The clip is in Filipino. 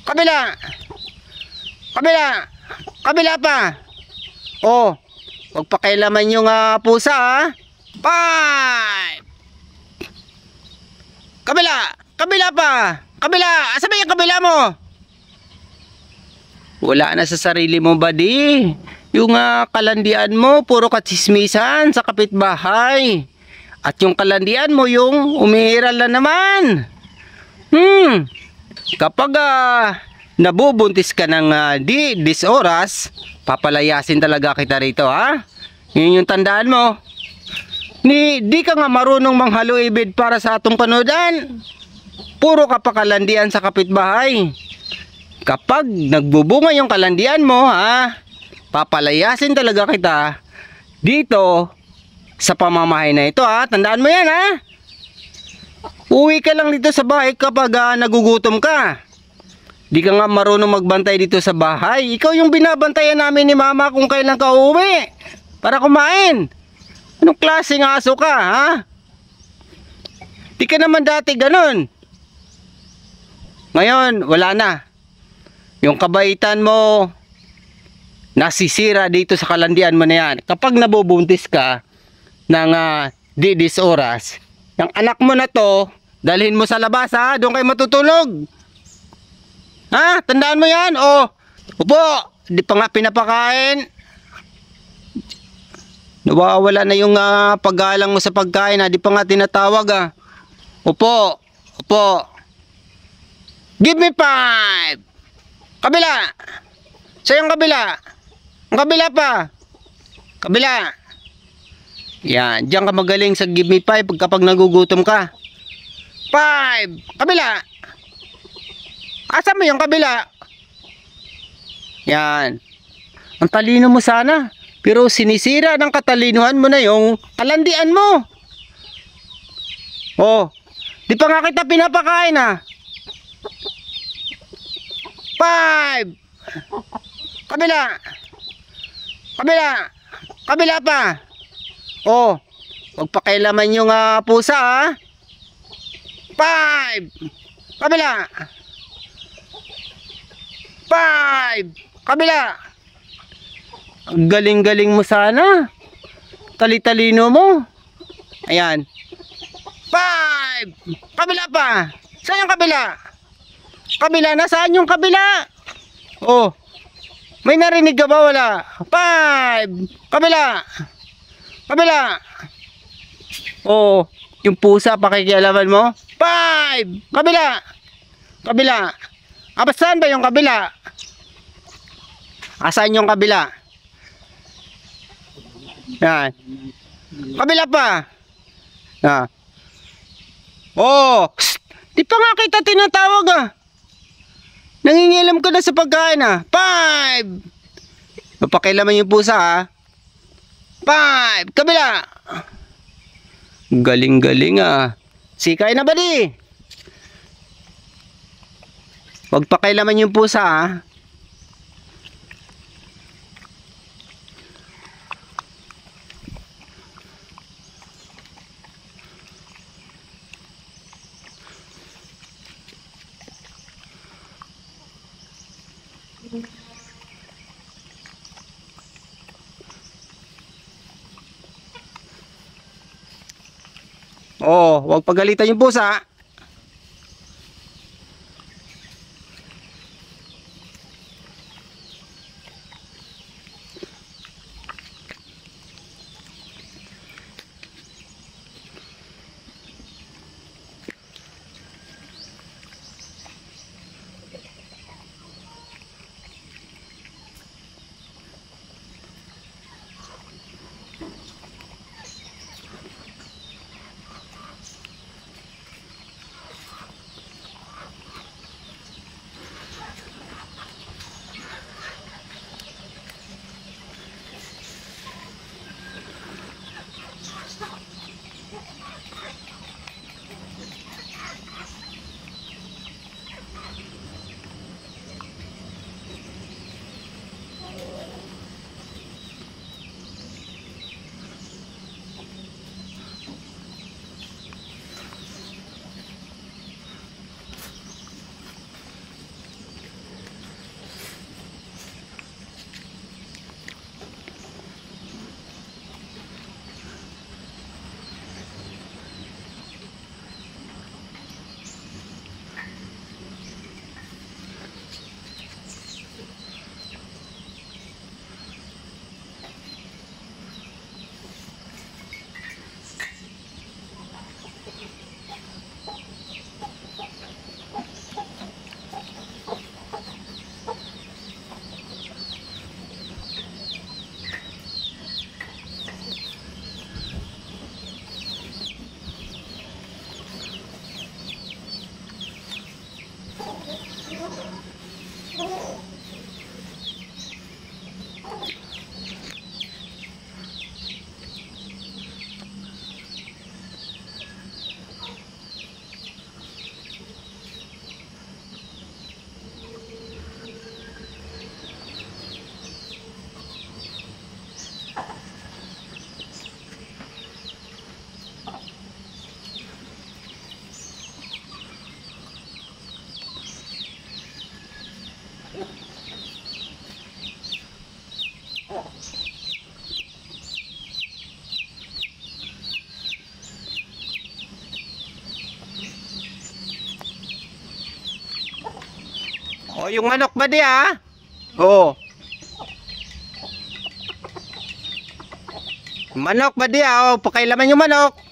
Kabila. Kabila. Kabila pa. Oh. Huwag pakialaman yung pusa ha. 5. Kabila. Kabila pa. Kabila. Asa ba yung kabila mo? Wala na sa sarili mo, buddy. Yung kalandian mo, puro katsismisan sa kapitbahay. At yung kalandian mo, yung umiiral na naman. Kapag nabubuntis ka ng di oras, papalayasin talaga kita rito, ha? Yun yung tandaan mo. Di ka nga marunong manghaluibid para sa atong panodan. Puro ka pa kalandian sa kapitbahay. Kapag nagbubunga yung kalandian mo, ha? Papalayasin talaga kita dito sa pamamahay na ito, ha? Tandaan mo yan, ha? Uwi ka lang dito sa bahay kapag nagugutom ka. Di ka nga marunong magbantay dito sa bahay. Ikaw yung binabantayan namin ni mama kung kailan ka uuwi para kumain. Anong klaseng aso ka, ha? Di ka naman dati ganun. Ngayon, wala na. Yung kabaitan mo nasisira dito sa kalandian mo na yan. Kapag nabubuntis ka ng di oras, yung anak mo na to, dalhin mo sa labas, ha? Doon kayo matutulog. Ha? Tandaan mo yan? O, upo, di pa nga pinapakain. Nawawala na yung paggalang mo sa pagkain, ha? Di pa nga tinatawag, ha? Upo, upo. Give me 5. Kabila. Sa yung kabila. Ang kabila pa. Kabila. Yan, diyan ka magaling sa give me 5 kapag nagugutom ka. 5. Kabila. Asa mo yung kabila? Yan. Ang talino mo sana. Pero sinisira ng katalinuhan mo na yung kalandian mo. Oh. Di pa nga kita pinapakain, ha? 5. Kabila. Kabila. Kabila pa. Oh. Huwag pakialaman yung pusa, ha? 5. Kabila. 5. Kabila. Ang galing-galing mo sana. Tali-talino mo. Ayan. 5. Kabila pa. Saan yung kabila? Kabila na? Saan yung kabila? Oh. May narinig ka ba? Wala. 5. Kabila. Kabila. Oh. Yung pusa, pakikialaman mo? 5. Kabila. Kabila. Saan ba yung kabila? Saan yung kabila? Yan. Kabila pa. Oh. Psst. Di pa nga kita tinatawag, ah. Nangingilam ka na sa pagkain, ah. 5. Mapakilaman yung pusa, ah. 5. Kabila. Galing-galing, ah. Sikay na ba di? Huwag pakilaman yung pusa, ah. Oh, huwag pagalitan yung pusa. O, yung manok ba di Oh. Manok ba di Oh, pakailaman yung manok.